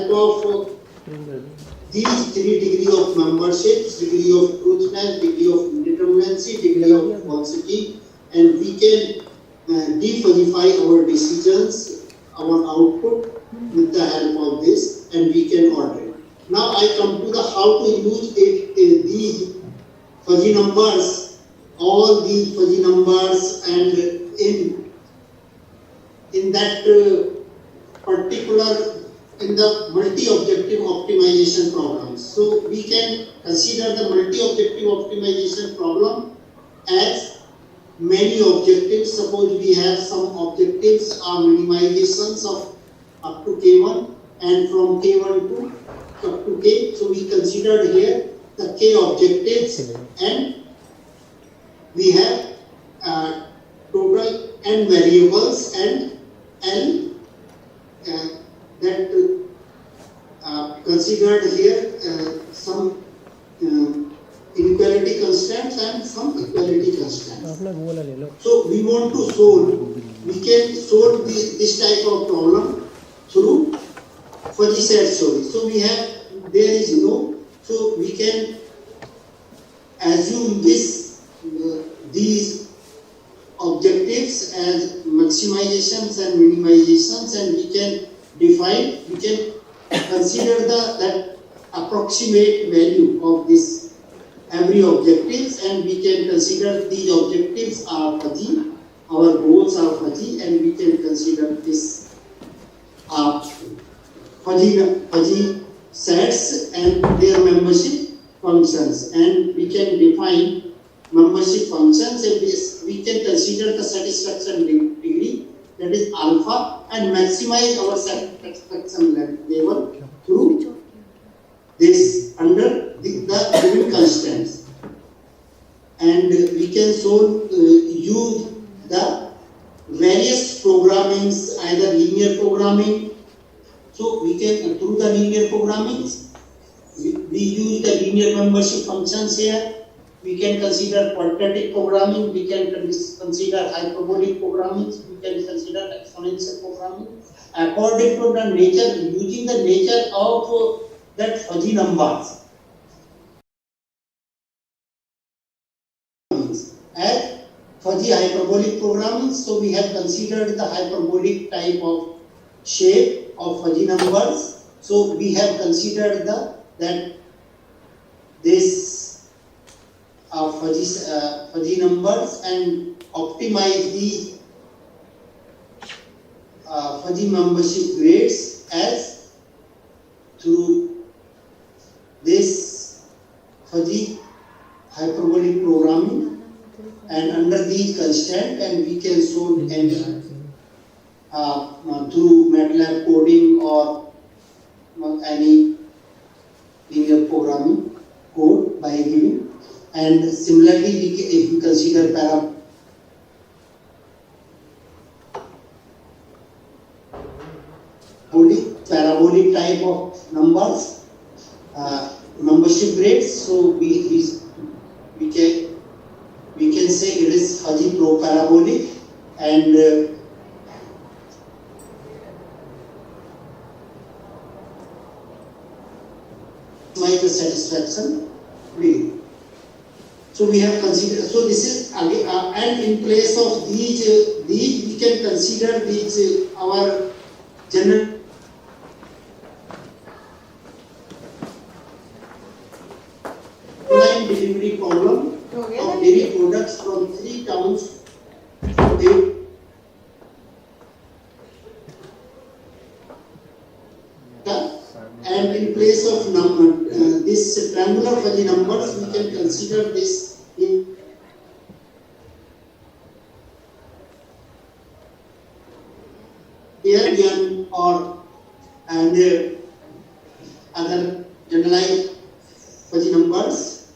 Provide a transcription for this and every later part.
help of these 3 degree of memberships, degree of truthness, degree of indeterminacy, degree of falsity, and we can defuzify our decisions, our output with the help of this, and we can order it. Now I come to the how to use it, these fuzzy numbers, all these fuzzy numbers, and in that particular, in the multi-objective optimization problem. So we can consider the multi-objective optimization problem as many objectives. Suppose we have some objectives are minimizations of up to K1 and from K1 to up to K. So we considered here the K objectives, and we have total n variables and L that considered here some inequality constants and some equality constants. So we want to solve, we can solve this type of problem through fuzzy set story. So we have, there is no, so we can assume these objectives as maximizations and minimizations, and we can define, we can consider that approximate value of this every objectives, and we can consider these objectives are fuzzy, our goals are fuzzy, and we can consider this fuzzy sets and their membership functions, and we can define membership functions, and we can consider the satisfaction degree, that is alpha, and maximize our satisfaction level through this under the given constants. And we can so use the various programmings, either linear programming. So we can, through the linear programming, we use the linear membership functions here. We can consider quadratic programming, we can consider hyperbolic programming, we can consider exponential programming, according to the nature, using the nature of that fuzzy numbers. As fuzzy hyperbolic programming, so we have considered the hyperbolic type of shape of fuzzy numbers. So we have considered that this fuzzy numbers and optimize these fuzzy membership grades as through this fuzzy hyperbolic programming, and under these constraints, and we can solve any through MATLAB coding or any linear programming code by giving. And similarly, if we consider parabolic type of numbers, membership grades, so we can say it is fuzzy parabolic, and the satisfaction degree. So we have considered, so this is again, and in place of these we can consider these our general line delivery problem of dairy products from 3 towns to 8. And in place of this triangular fuzzy numbers, we can consider this in here or and other generalized fuzzy numbers.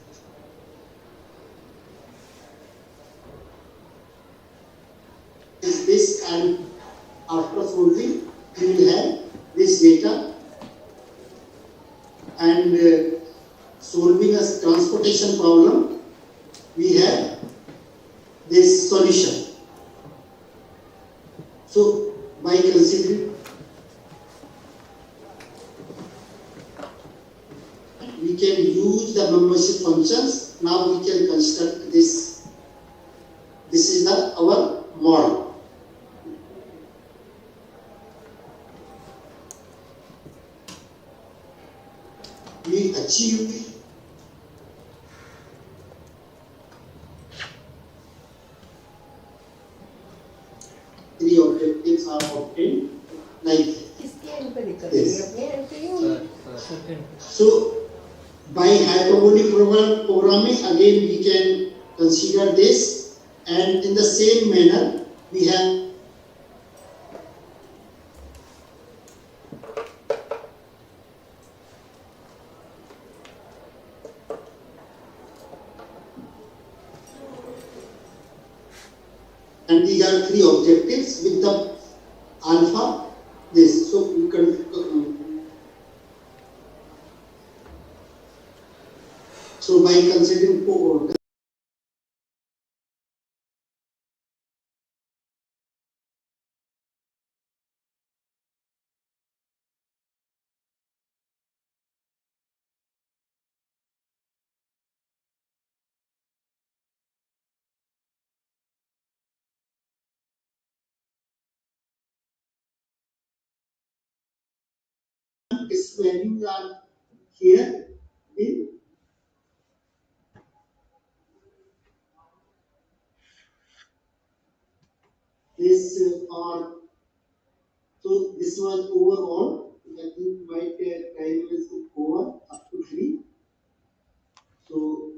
Is this, and after solving, we will have this data. And solving a transportation problem, we have this solution. So by considering we can use the membership functions. Now we can construct this. This is our model. We achieve three objectives are obtained like this. So by hyperbolic programming, again we can consider this, and in the same manner we have and these are three objectives with the alpha this. So we can so by considering its values are here in this or so this was overall. I think my time is over up to 3. So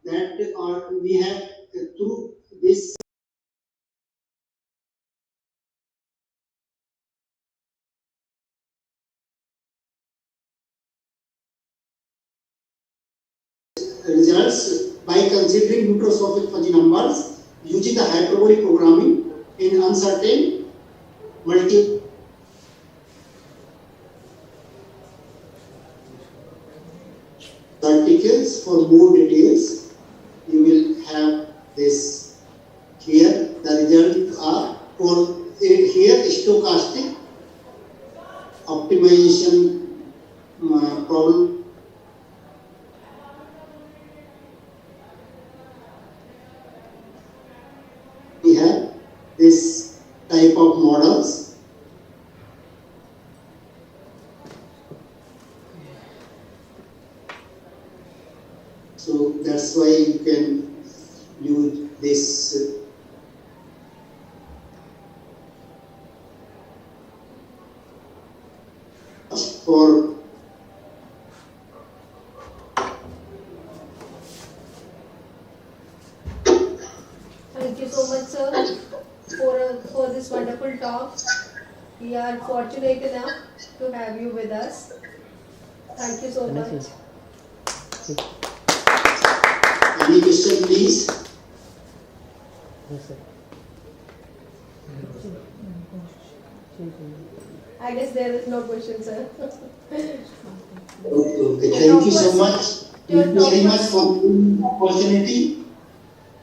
that are we have through this results by considering microscopic fuzzy numbers using the hyperbolic programming in uncertain multi articles. For more details, you will have this here. The results are for here stochastic optimization problem. We have this type of models. So that's why you can use this for Thank you so much, sir, for this wonderful talk. We are fortunate enough to have you with us. Thank you so much. any question, please. Yes, sir. I guess there is no question, sir. Okay. Thank you so much. Thank you very much for the opportunity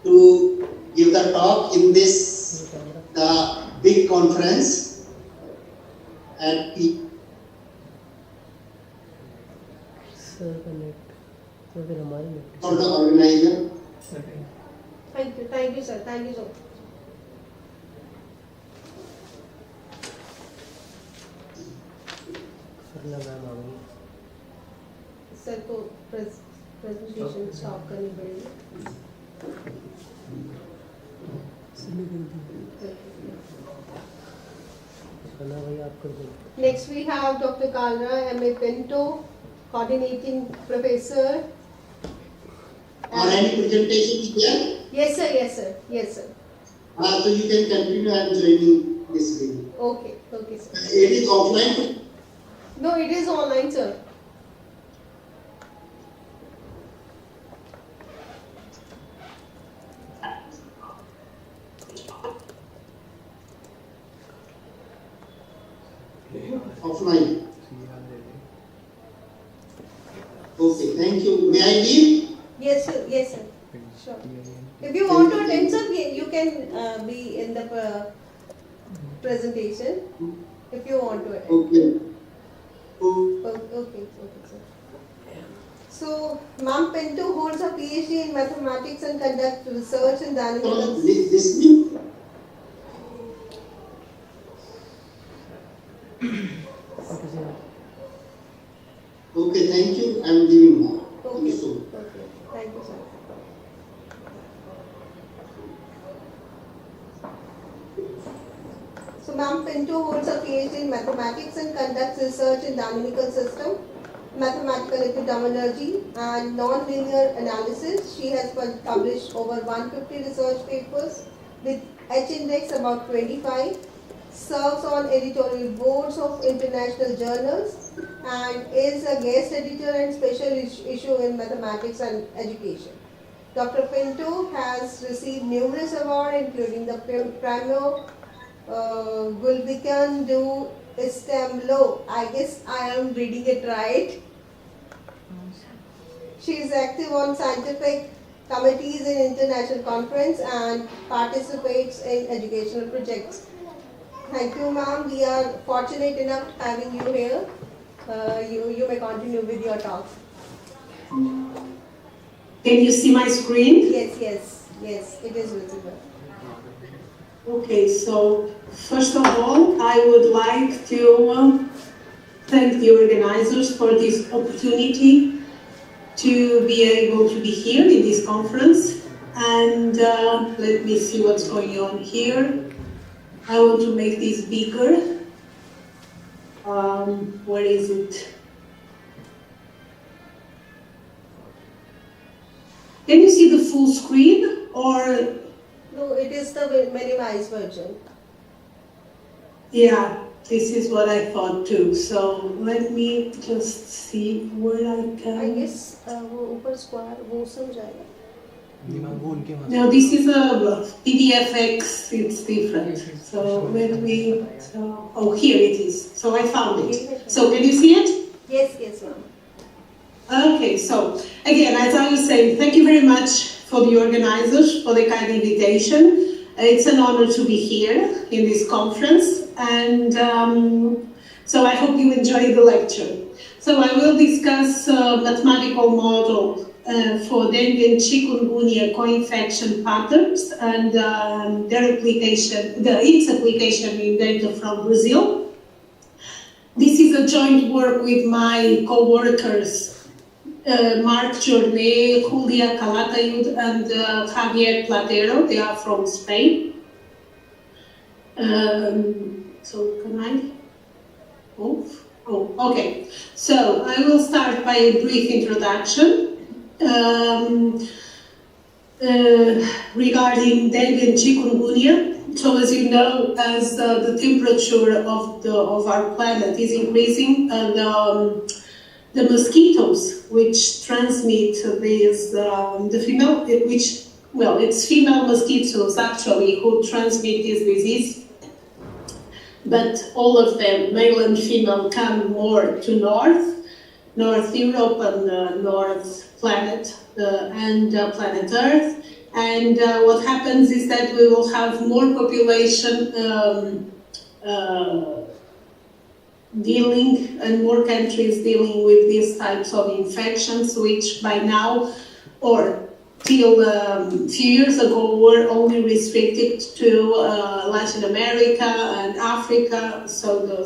to give the talk in this the big conference at sir का net तो फिर हमारे net for the organizer. Thank you, sir. Thank you so much. करना ma'am आ गई sir को presentation stop करनी पड़ेगी. करना भाई आप कर दो. Next we have Dr. Carla, M.A. Pinto, coordinating professor. Or any presentation here? Yes, sir. Yes, sir. Yes, sir. So you can continue. I am joining this video. Okay, sir. It is offline. No, it is online, sir. Offline. Okay, thank you. May I leave? Yes, sir. Yes, sir. Sure. If you want to attend, sir, you can be in the presentation. If you want to attend. Okay. Okay, sir. So, Ma'am Pinto holds a PhD in mathematics and conducts research in dynamical. This Okay, sir. Okay, thank you. I am giving now. Okay. So, Okay. Thank you, sir. So, Ma'am Pinto holds a PhD in mathematics and conducts research in dynamical system, mathematical epidemiology, and non-linear analysis. She has published over 150 research papers with H-index about 25, serves on editorial boards of international journals, and is a guest editor and special issue in mathematics and education. Dr. Pinto has received numerous awards, including the Premio Gulbenkian du Istamlo. I guess I am reading it right. She is active on scientific committees in international conference and participates in educational projects. Thank you, ma'am. We are fortunate enough having you here. You may continue with your talk. Can you see my screen? Yes, it is visible. Okay, so first of all, I would like to thank the organizers for this opportunity to be able to be here in this conference. And let me see what's going on here. I want to make this bigger. Where is it? Can you see the full screen or? No, it is the minimized version. Yeah, this is what I thought too. So let me just see where I can. I guess वो ऊपर square वो समझाएगा. No, this is a PDF-X, it's different. So let me, oh, here it is. So I found it. So can you see it? Yes, ma'am. Okay, so again, as I was saying, thank you very much for the organizers for the kind invitation. It's an honor to be here in this conference, and so I hope you enjoy the lecture. So I will discuss a mathematical model for dengue and chikungunya co-infection patterns and its application in data from Brazil. This is a joint work with my co-workers, Marc Jornet, Julia Calatayud, and Javier Platero. They are from Spain. So can I move? Oh, okay. So I will start by a brief introduction. Regarding dengue and chikungunya. So as you know, as the temperature of our planet is increasing, and the mosquitoes which transmit these, it's female mosquitoes actually who transmit this disease, but all of them, male and female, come more to North Europe and North planet and planet Earth. And what happens is that we will have more population dealing and more countries dealing with these types of infections, which by now, or till a few years ago, were only restricted to Latin America and Africa, so the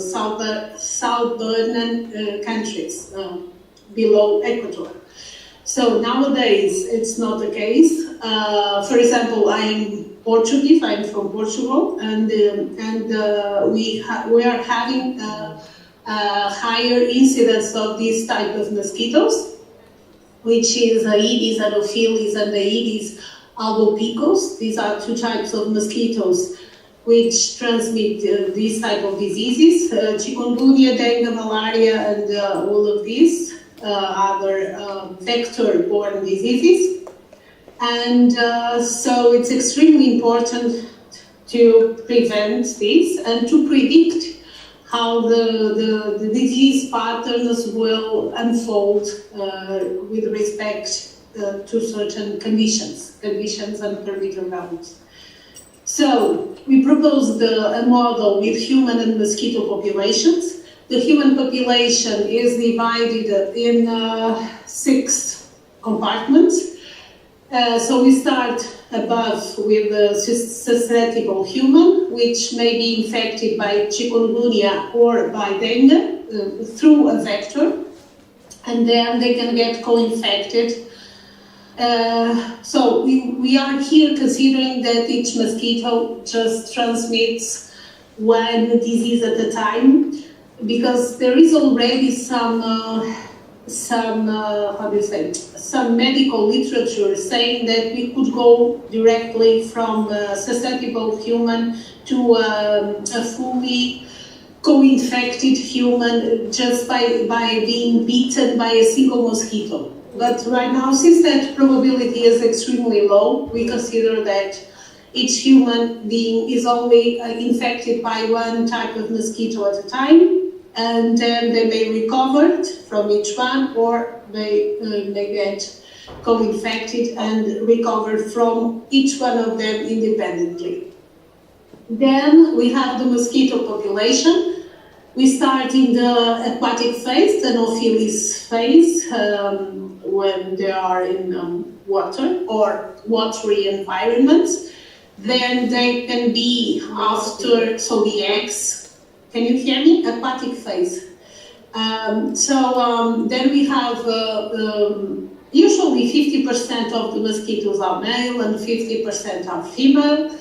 southern countries below Ecuador. So nowadays, it's not the case. For example, I'm Portuguese, I'm from Portugal, and we are having a higher incidence of this type of mosquitoes, which is Aedes anopheles and Aedes albopicus. These are two types of mosquitoes which transmit these type of diseases, chikungunya, dengue, malaria, and all of these other vector-borne diseases. And so it's extremely important to prevent this and to predict how the disease patterns will unfold with respect to certain conditions and parameter values. So we proposed a model with human and mosquito populations the human population is divided in 6 compartments. So we start above with the susceptible human, which may be infected by chikungunya or by dengue through a vector, and then they can get co-infected. So we are here considering that each mosquito just transmits one disease at a time, because there is already some medical literature saying that we could go directly from a susceptible human to a fully co-infected human just by being bitten by a single mosquito. But right now, since that probability is extremely low, we consider that each human being is only infected by one type of mosquito at a time, and then they may recover from each one, or they get co-infected and recover from each one of them independently. Then we have the mosquito population. We start in the aquatic phase, the Anopheles phase, when they are in water or watery environments. Then they can be after, so the eggs, can you hear me? Aquatic phase. Then we have usually 50% of the mosquitoes are male and 50% are female.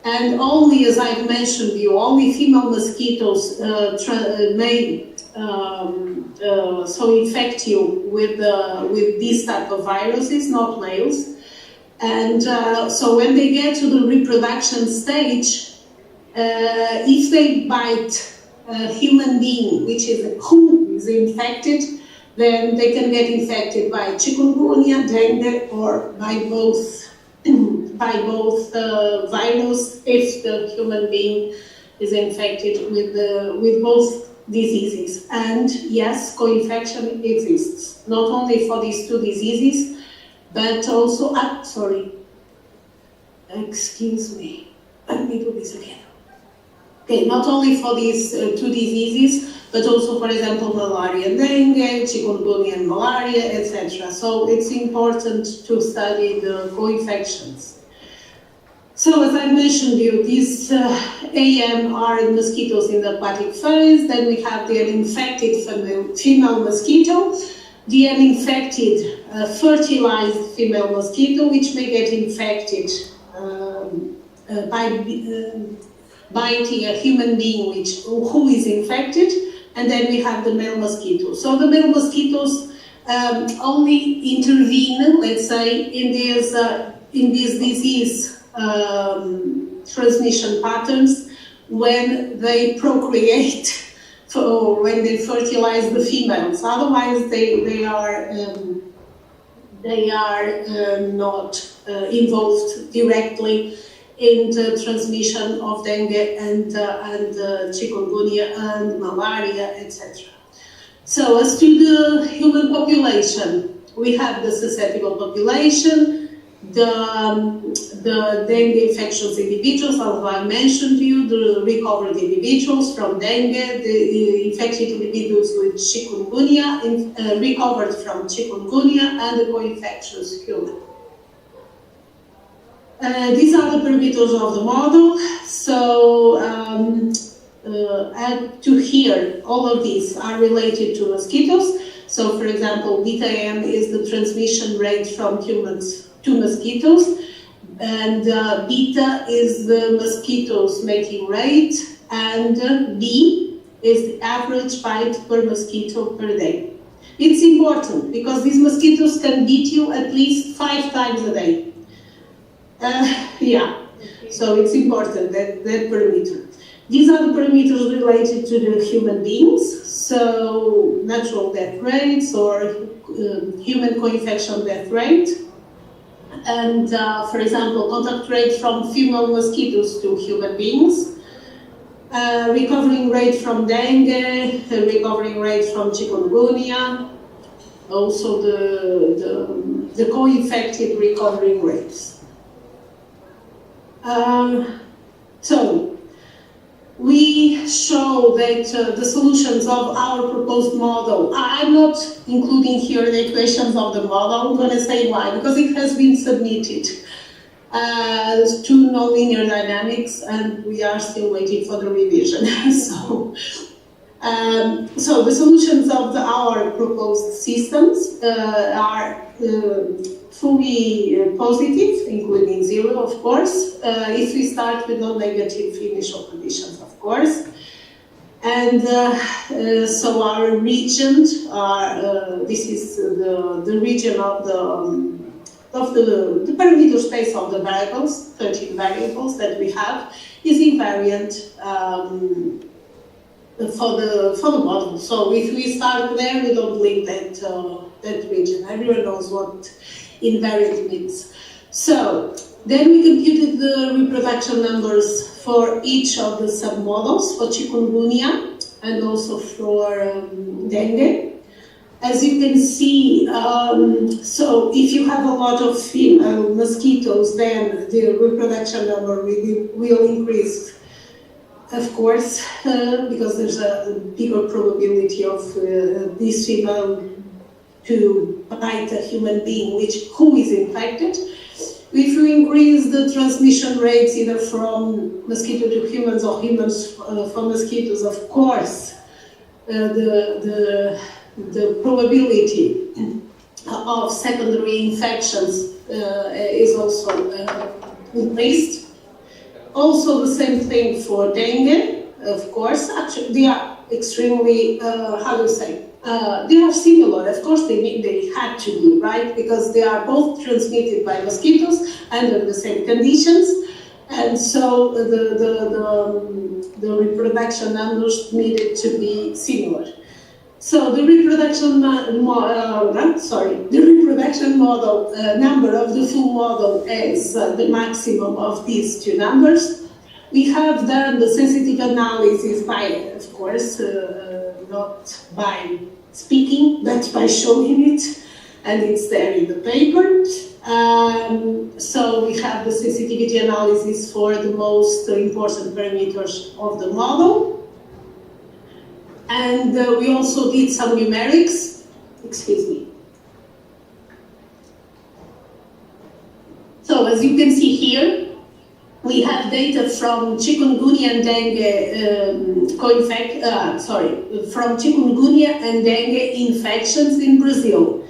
And only, as I've mentioned you, only female mosquitoes may infect you with these type of viruses, not males. And so when they get to the reproduction stage, if they bite a human being who is infected, then they can get infected by chikungunya, dengue, or by both virus if the human being is infected with both diseases. And yes, co-infection exists, not only for these 2 diseases, but also, excuse me, let me do this again. Okay, not only for these 2 diseases, but also, for example, malaria and dengue, chikungunya and malaria, etc. So it's important to study the co-infections. So as I mentioned you, these AM are mosquitoes in the aquatic phase. Then we have the uninfected female mosquito, the uninfected fertilized female mosquito, which may get infected by biting a human being who is infected. And then we have the male mosquito. So the male mosquitoes only intervene, let's say, in these disease transmission patterns when they procreate, or when they fertilize the females. Otherwise, they are not involved directly in the transmission of dengue and chikungunya and malaria, etc. So as to the human population, we have the susceptible population, the dengue infectious individuals, as I mentioned to you, the recovered individuals from dengue, the infected individuals with chikungunya, recovered from chikungunya, and the co-infectious human. These are the parameters of the model. So add to here, all of these are related to mosquitoes. So for example, beta-M is the transmission rate from humans to mosquitoes, and beta is the mosquito's mating rate, and B is the average bite per mosquito per day. It's important because these mosquitoes can beat you at least 5 times a day. So it's important, that parameter. These are the parameters related to the human beings, so natural death rates or human co-infection death rate. And for example, contact rate from female mosquitoes to human beings, recovering rate from dengue, recovering rate from chikungunya, also the co-infected recovering rates. So we show that the solutions of our proposed model, I'm not including here the equations of the model. I'm going to say why, because it has been submitted to nonlinear dynamics, and we are still waiting for the revision. So the solutions of our proposed systems are fully positive, including zero, of course, if we start with non-negative initial conditions, of course. And so our region, this is the region of the parameter space of the variables, 13 variables that we have, is invariant for the model. So if we start there, we don't leave that region. Everyone knows what invariant means. So then we computed the reproduction numbers for each of the submodels, for chikungunya and also for dengue. As you can see, so if you have a lot of female mosquitoes, then the reproduction number will increase, of course, because there's a bigger probability of this female to bite a human being who is infected. If you increase the transmission rates either from mosquito to humans or humans from mosquitoes, of course, the probability of secondary infections is also increased. Also the same thing for dengue, of course. Actually, they are extremely, they are similar. Of course, they had to be, right? Because they are both transmitted by mosquitoes under the same conditions. And so the reproduction numbers needed to be similar. So the reproduction model number of the full model is the maximum of these two numbers. We have done the sensitive analysis by, of course, not by speaking, but by showing it, and it's there in the paper. So we have the sensitivity analysis for the most important parameters of the model. And we also did some numerics. Excuse me. So as you can see here, we have data from chikungunya and dengue from chikungunya and dengue infections in Brazil.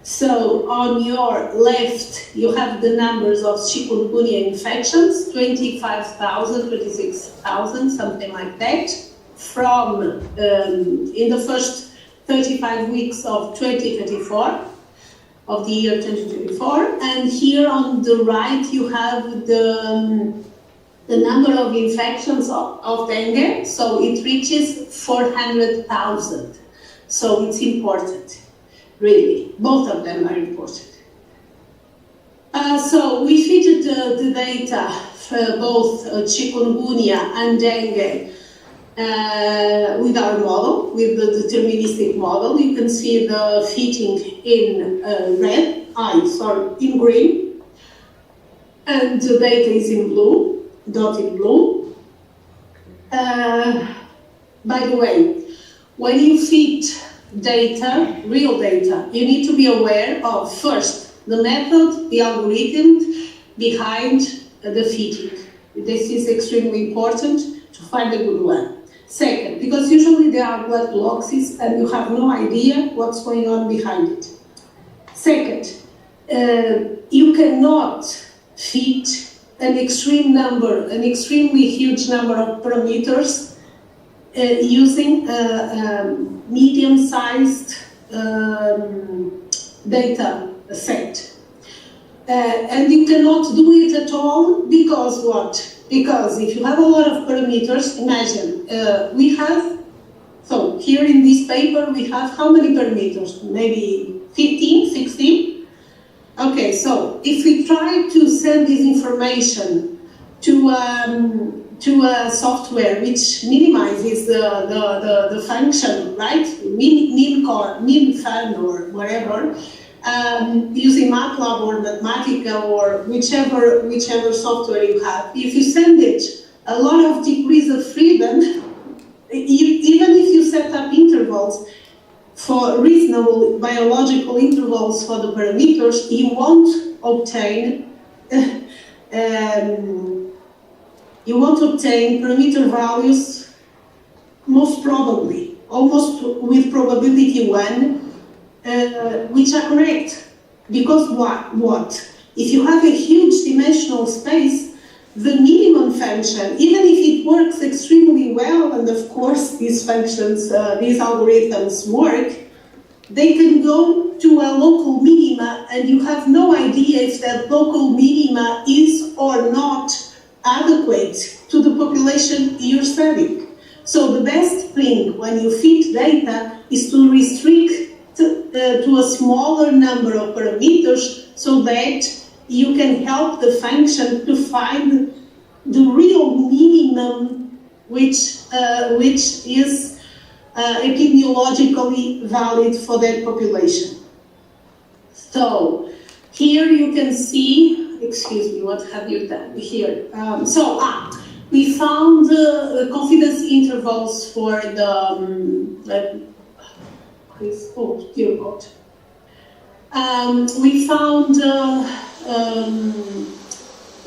So on your left, you have the numbers of chikungunya infections, 25,000, 26,000, something like that, from in the first 35 weeks of 2024, of the year 2024. And here on the right, you have the number of infections of dengue. So it reaches 400,000. So it's important, really. Both of them are important. So we fitted the data for both chikungunya and dengue with our model, with the deterministic model. You can see the fitting in in green, and the data is in blue, dotted blue. By the way, when you fit data, real data, you need to be aware of, first, the method, the algorithm behind the fitting. This is extremely important to find a good one. Second, because usually there are black boxes and you have no idea what's going on behind it. Second, you cannot fit an extremely huge number of parameters using medium-sized data set. And you cannot do it at all because what? Because if you have a lot of parameters, imagine, so here in this paper we have how many parameters? Maybe 15, 16? Okay, so if we try to send this information to a software which minimizes the function, right? Min fun or whatever, using MATLAB or Mathematica or whichever software you have. If you send it a lot of degrees of freedom, even if you set up intervals for reasonable biological intervals for the parameters, you won't obtain parameter values, most probably, almost with probability 1, which are correct. Because what? If you have a huge dimensional space, the minimum function, even if it works extremely well, and of course these functions, these algorithms work, they can go to a local minima, and you have no idea if that local minima is or not adequate to the population you're studying. So the best thing when you fit data is to restrict to a smaller number of parameters so that you can help the function to find the real minimum which is epidemiologically valid for that population. So here you can see, excuse me, what have you done here? We found confidence intervals for the, oh dear God. We found,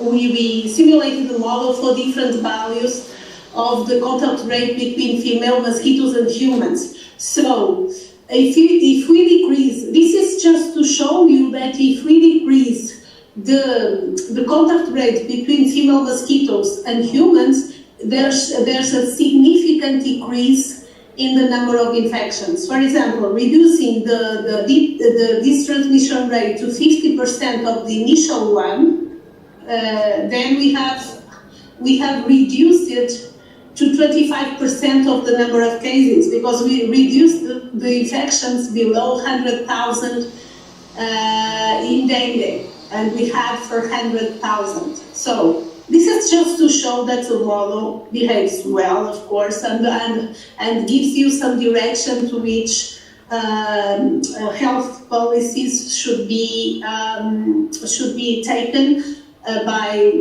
we simulated the model for different values of the contact rate between female mosquitoes and humans. So, if we decrease, this is just to show you that if we decrease the contact rate between female mosquitoes and humans, there's a significant decrease in the number of infections. For example, reducing this transmission rate to 50% of the initial one, then we have reduced it to 25% of the number of cases, because we reduced the infections below 100,000 in dengue, and we had for 100,000. So this is just to show that the model behaves well, of course, and gives you some direction to which health policies should be taken by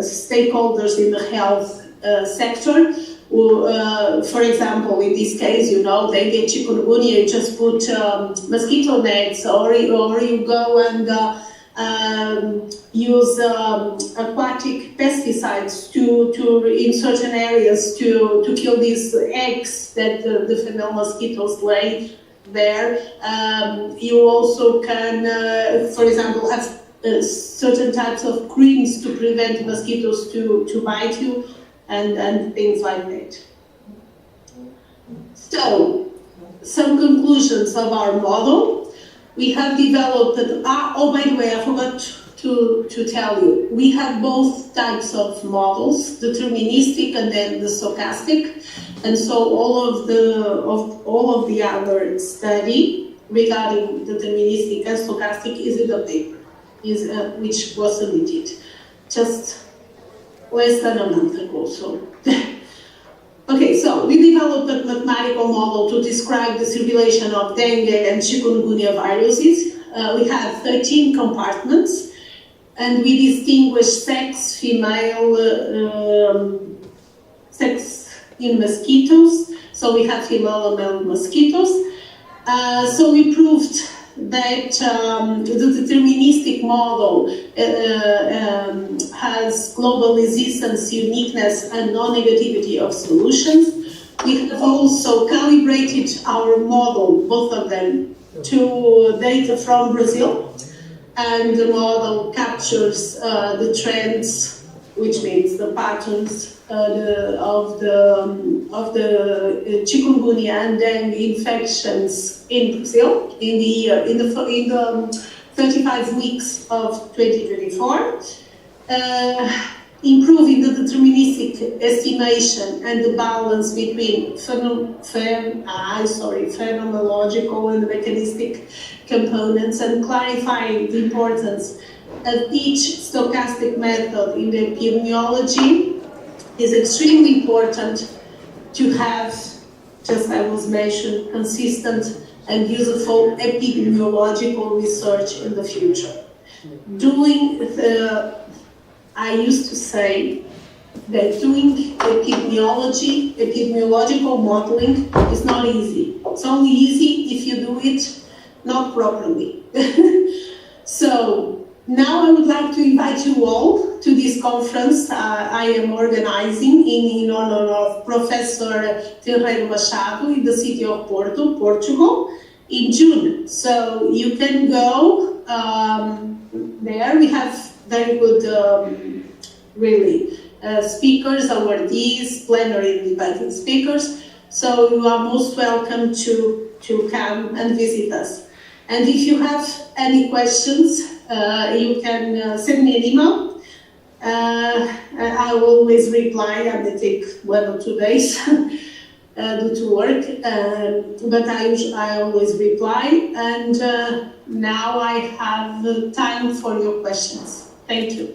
stakeholders in the health sector. For example, in this case, dengue, chikungunya, you just put mosquito nets, or you go and use aquatic pesticides in certain areas to kill these eggs that the female mosquitoes lay there. You also can, for example, have certain types of creams to prevent mosquitoes to bite you, and things like that. So, some conclusions of our model. We have developed, oh, by the way, I forgot to tell you, we have both types of models, deterministic and then the stochastic, and so all of the other study regarding deterministic and stochastic is in the paper, which was submitted just less than a month ago. So. Okay, so we developed a mathematical model to describe the circulation of dengue and chikungunya viruses. We have 13 compartments, and we distinguish sex, female, sex in mosquitoes. So we have female and male mosquitoes. So we proved that the deterministic model has global existence, uniqueness, and non-negativity of solutions. We have also calibrated our model, both of them, to data from Brazil, and the model captures the trends, which means the patterns of the chikungunya and dengue infections in Brazil in the 35 weeks of 2024, improving the deterministic estimation and the balance between phenomenological and mechanistic components, and clarifying the importance of each stochastic method in the epidemiology. Is extremely important to have, just as I was mentioned, consistent and useful epidemiological research in the future. I used to say that doing epidemiological modeling is not easy. It's only easy if you do it not properly. So now I would like to invite you all to this conference I am organizing in honor of Professor Terreiro Machado in the city of Porto, Portugal, in June. So you can go there. We have very good, speakers, awardees, plenary and debating speakers. So you are most welcome to come and visit us. And if you have any questions, you can send me an email. I will always reply. I may take 1 or 2 days due to work, but I always reply. And now I have time for your questions. Thank you.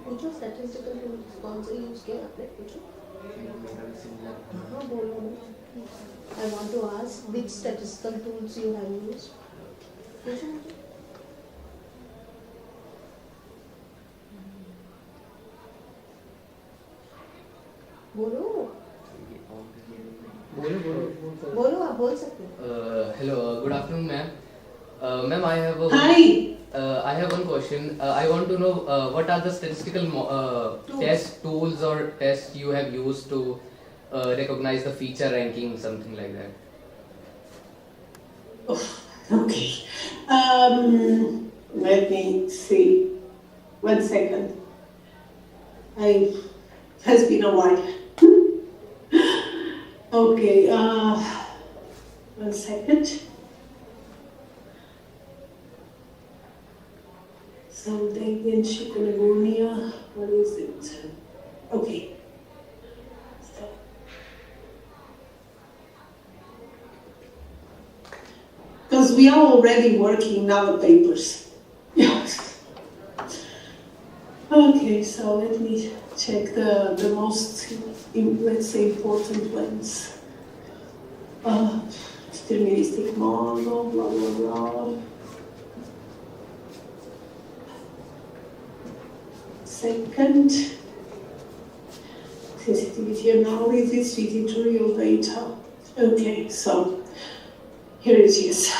पूछो statistical tools कौन से use किए आपने पूछो हाँ बोलो I want to ask which statistical tools you have used पूछो मुझे बोलो बोलो आप बोल सकते हो Hello, good afternoon, ma'am. Ma'am, Hi. I have one question. I want to know what are the statistical test tools or tests you have used to recognize the feature ranking, something like that. Okay. Let me see. 1 second. It has been a while. Okay. 1 second. Something in chikungunya. What is it? Okay. So. Because we are already working in our papers. Okay, so let me check the most, let's say, important ones. Deterministic model, blah, blah, blah. Second, sensitivity analysis fitting to real data. Okay, so here it is.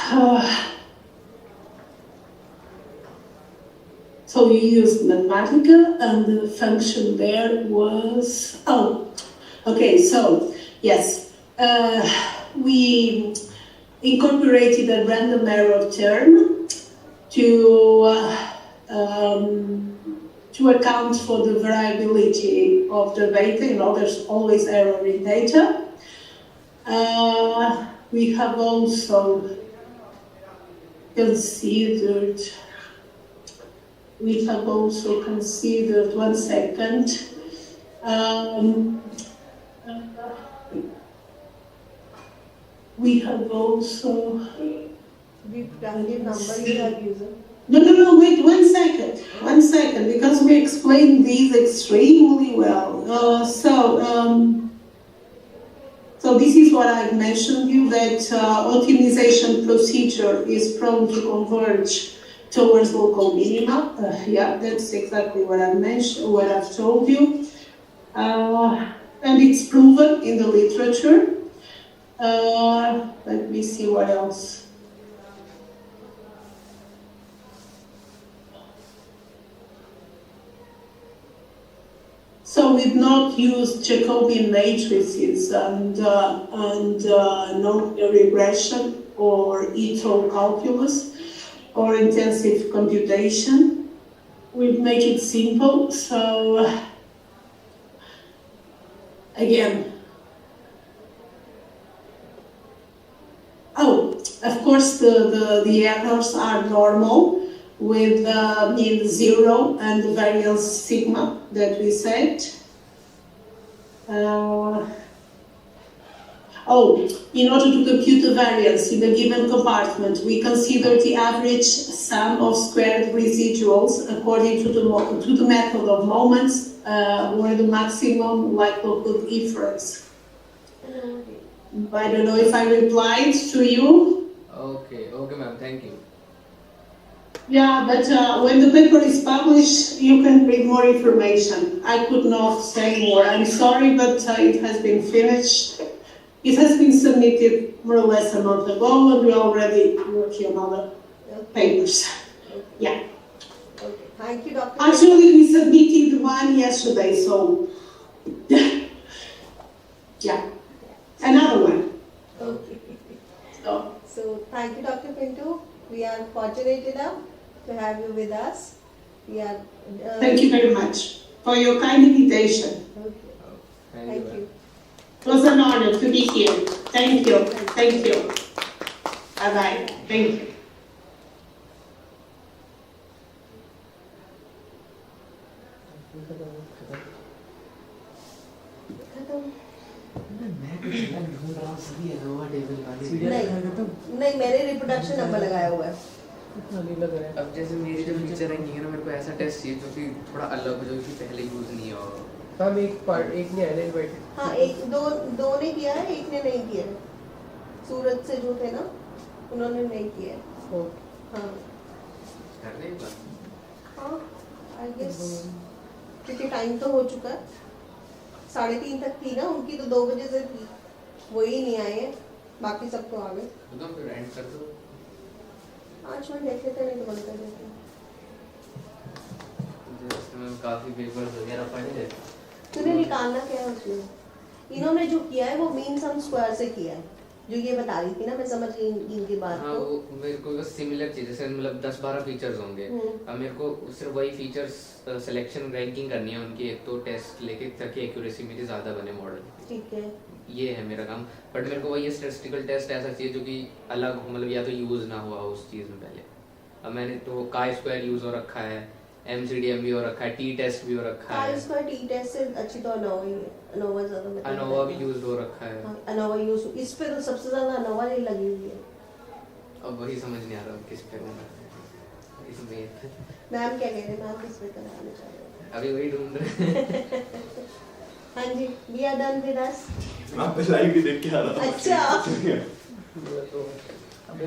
So we used Mathematica, and the function there was, okay, so yes, we incorporated a random error term to account for the variability of the data. You know, there's always error in data. We have also considered, 1 second, we have also, Which number you have used? no, wait 1 second, because we explained these extremely well. So this is what I mentioned you, that optimization procedure is prone to converge towards local minima. Yeah, that's exactly what I mentioned, what I've told you. And it's proven in the literature. Let me see what else. So we've not used Jacobian matrices and non-linear regression or Ito calculus or intensive computation. We make it simple. So again, of course the errors are normal, with mean 0 and the variance sigma that we set. In order to compute the variance in a given compartment, we consider the average sum of squared residuals according to the method of moments, where the maximum likelihood difference. I don't know if I replied to you. Okay, ma'am, thank you. Yeah, but when the paper is published, you can read more information. I could not say more. I'm sorry, but it has been finished. It has been submitted more or less a month ago, and we're already working on other papers. Yeah. Okay. Thank you, Dr. Actually, we submitted one yesterday, so yeah, another one. Okay. So, So thank you, Dr. Pinto. We are fortunate enough to have you with us. We are. thank you very much for your kind invitation. Okay. Thank you. Thank you. It was an honor to be here. Thank you. Thank you. Bye-bye. Thank you. नहीं मैंने reproduction number लगाया हुआ है। खाली लग रहा है। अब जैसे मेरी जो फीचर रैंकिंग है ना, मेरे को ऐसा टेस्ट चाहिए जो कि थोड़ा अलग हो, जो कि पहले यूज नहीं हो। हम एक ने आने बैठे। हाँ एक दो ने किया है, एक ने नहीं किया है। सूरत से जो थे ना, उन्होंने नहीं किया है। हाँ। करने का। हाँ, I guess क्योंकि टाइम तो हो चुका है। 3:30 तक थी ना, उनकी तो 2 बजे से थी। वही नहीं आए हैं, बाकी सब तो आ गए। तो फिर एंड कर दो। आज मैं देख लेते नहीं तो बंद कर देते हैं। इसमें काफी पेपर्स वगैरह पड़े हैं। तूने निकालना क्या है उसमें? इन्होंने जो किया है वो मीन सम स्क्वायर से किया है, जो ये बता रही थी ना, मैं समझ गई इनकी बात हाँ, को। वो मेरे को बस सिमिलर चीज, जैसे मतलब 10-12 फीचर्स होंगे। अब मेरे को सिर्फ वही फीचर्स सिलेक्शन रैंकिंग करनी है उनकी, एक तो टेस्ट लेके, ताकि एक्यूरेसी मेरी ज्यादा बने मॉडल। ठीक है। ये है मेरा काम। बट मेरे को वही स्टैटिस्टिकल टेस्ट ऐसा चाहिए जो कि अलग हो, मतलब या तो यूज ना हुआ हो उस चीज में पहले। अब मैंने तो काई स्क्वायर यूज हो रखा है, MCDM भी हो रखा है, टी टेस्ट भी हो रखा है। काई स्क्वायर टी टेस्ट से अच्छी तो अनोवा ज्यादा बेटर है। अनोवा भी यूज हो रखा है। हाँ, अनोवा यूज, इस पे तो सबसे ज्यादा अनोवा ही लगी हुई है। अब वही समझ नहीं आ रहा किस पे होना है इसमें। मैम क्या कह रहे हैं? मैम किस पे कराना चाह रहे हैं? अभी वही ढूंढ रहे हैं। हाँ जी, we are done with us. आप लाइव भी देख के आ रहा था। अच्छा। अबे